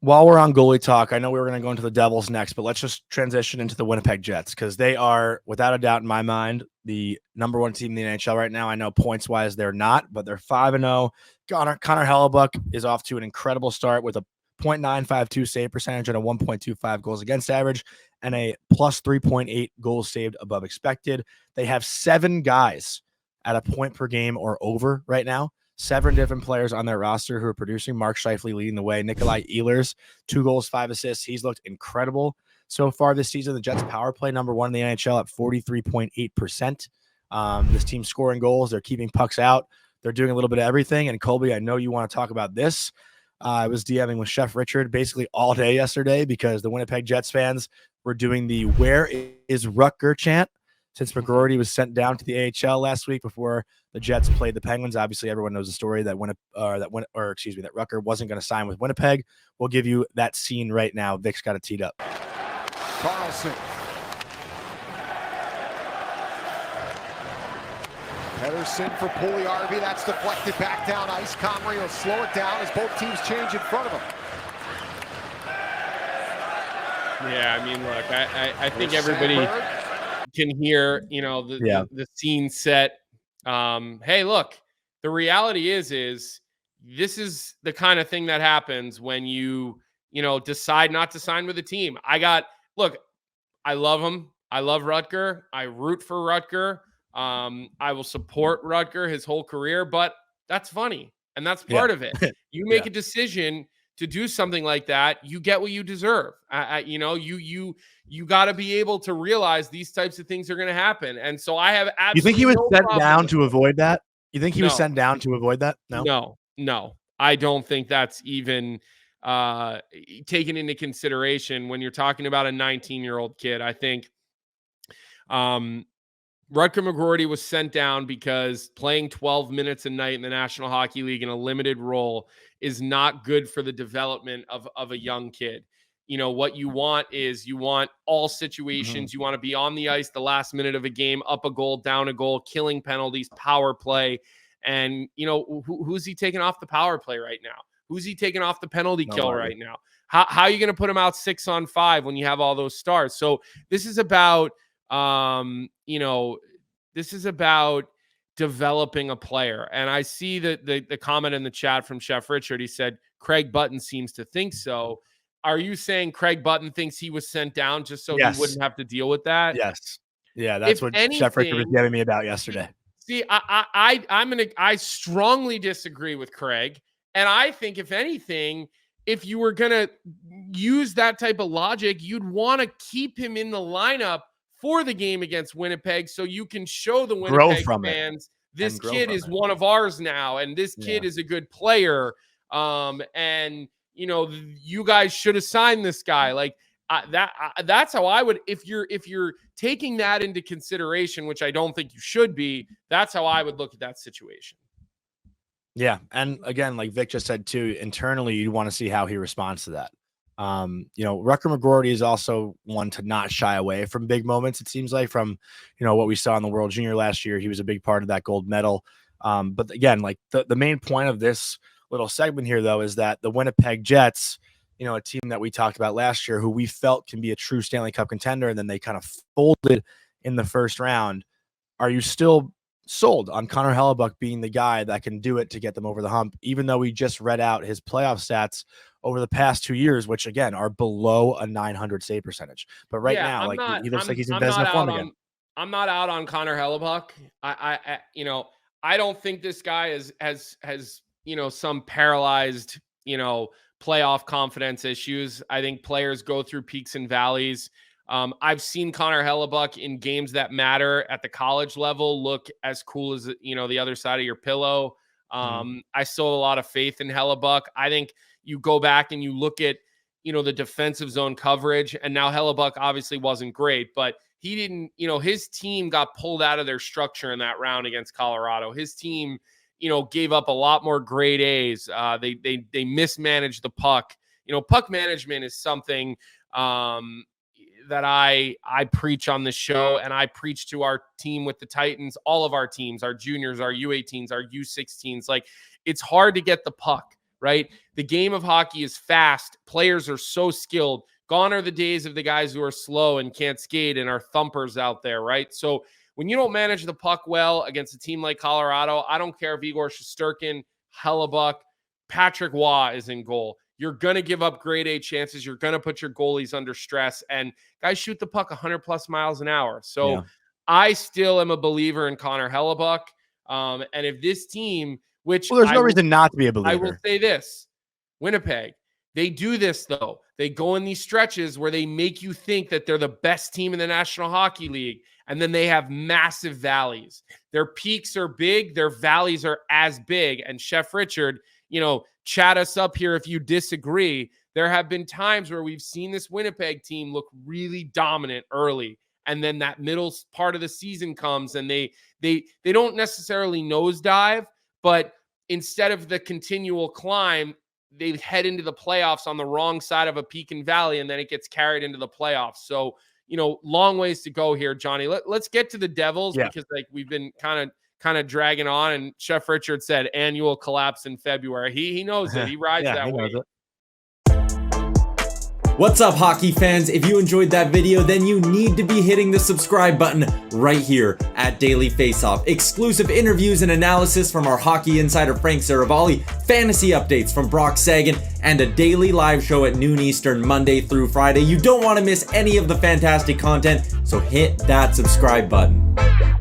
While we're on goalie talk, I know we were going to go into the Devils next, but let's just transition into the Winnipeg Jets because they are, without a doubt in my mind, the number one team in the NHL right now. I know points-wise they're not, but they're 5-0. Connor Hellebuck is off to an incredible start with a .952 save percentage and a 1.25 goals against average and a plus 3.8 goals saved above expected. They have 7 guys at a point per game or over right now. 7 different players on their roster who are producing. Mark Scheifele leading the way. Nikolai Ehlers, 2 goals, 5 assists. He's looked incredible so far this season. The Jets power play number 1 in the NHL at 43.8%. This team's scoring goals. They're keeping pucks out. They're doing a little bit of everything. And Colby, I know you want to talk about this. I was DMing with Chef Richard basically all day yesterday because the Winnipeg Jets fans were doing the "Where is Rutger" chant since McGroarty was sent down to the AHL last week before the Jets played the Penguins. Obviously, everyone knows the story that that Rutger wasn't going to sign with Winnipeg. We'll give you that scene right now. Vic's got it teed up. Carlson. Pedersen for Puljujärvi. That's deflected back down ice. Comrie will slow it down as both teams change in front of him. Yeah, I mean, look, I think everybody can hear, the scene set. Hey, look, the reality is this is the kind of thing that happens when you decide not to sign with a team. I love him. I love Rutger. I root for Rutger. I will support Rutger his whole career, but that's funny. And that's part of it. You make a decision to do something like that, you get what you deserve. You got to be able to realize these types of things are going to happen. And so I have absolutely. You think he was sent down to avoid that? You think he was sent down to avoid that? No. I don't think that's even taken into consideration when you're talking about a 19-year-old kid. I think Rutger McGroarty was sent down because playing 12 minutes a night in the National Hockey League in a limited role is not good for the development of a young kid. What you want is all situations. You want to be on the ice the last minute of a game, up a goal, down a goal, killing penalties, power play. And, who's he taking off the power play right now? Who's he taking off the penalty kill right now? How are you going to put him out 6-on-5 when you have all those stars? So this is about, this is about developing a player. And I see the comment in the chat from Chef Richard. He said, Craig Button seems to think so. Are you saying Craig Button thinks he was sent down just so he wouldn't have to deal with that? Yes. Yeah, that's what Chef Richard was giving me about yesterday. See, I strongly disagree with Craig. And I think if anything, if you were going to use that type of logic, you'd want to keep him in the lineup for the game against Winnipeg so you can show the Winnipeg fans this kid is one of ours now, and this kid is a good player. And you guys should have signed this guy. Like that's how I would, if you're taking that into consideration, which I don't think you should be, that's how I would look at that situation. Yeah. And again, like Vic just said too, internally, you want to see how he responds to that. Rutger McGroarty is also one to not shy away from big moments. It seems like from, what we saw in the World Junior last year, he was a big part of that gold medal. But again, like the main point of this little segment here, though, is that the Winnipeg Jets, a team that we talked about last year, who we felt can be a true Stanley Cup contender, and then they kind of folded in the first round. Are you still sold on Connor Hellebuck being the guy that can do it to get them over the hump, even though we just read out his playoff stats over the past 2 years, which again are below a .900 save percentage? But right now, he looks like he's in Vezina form again. I'm not out on Connor Hellebuck. I don't think this guy has some paralyzed playoff confidence issues. I think players go through peaks and valleys. I've seen Connor Hellebuck in games that matter at the college level look as cool as, the other side of your pillow. I still have a lot of faith in Hellebuck. I think you go back and you look at, the defensive zone coverage, and now Hellebuck obviously wasn't great, but he didn't, his team got pulled out of their structure in that round against Colorado. His team, gave up a lot more grade A's. They mismanaged the puck. Puck management is something, that I preach on the show, and I preach to our team with the Titans, all of our teams, our juniors, our U18s, our U16s. Like, it's hard to get the puck right? The game of hockey is fast. Players are so skilled. Gone are the days of the guys who are slow and can't skate and are thumpers out there, right? So when you don't manage the puck well against a team like Colorado, I don't care if Igor Shesterkin, Hellebuck, Patrick Waugh is in goal. You're going to give up grade A chances. You're going to put your goalies under stress. And guys shoot the puck 100+ miles an hour. So I still am a believer in Connor Hellebuck. And if this team, which there's no reason not to be a believer. I will say this, Winnipeg, they do this though. They go in these stretches where they make you think that they're the best team in the National Hockey League. And then they have massive valleys. Their peaks are big. Their valleys are as big. And Chef Richard, chat us up here if you disagree. There have been times where we've seen this Winnipeg team look really dominant early. And then that middle part of the season comes and they don't necessarily nosedive, but instead of the continual climb, they head into the playoffs on the wrong side of a peak and valley, and then it gets carried into the playoffs. So, long ways to go here, Johnny. Let's get to the Devils because we've been kind of dragging on. And Chef Richard said annual collapse in February. He knows it. He rides that way. What's up, hockey fans? If you enjoyed that video, then you need to be hitting the subscribe button right here at Daily Faceoff. Exclusive interviews and analysis from our hockey insider Frank Saravalli, fantasy updates from Brock Sagan, and a daily live show at noon Eastern Monday through Friday. You don't want to miss any of the fantastic content, so hit that subscribe button.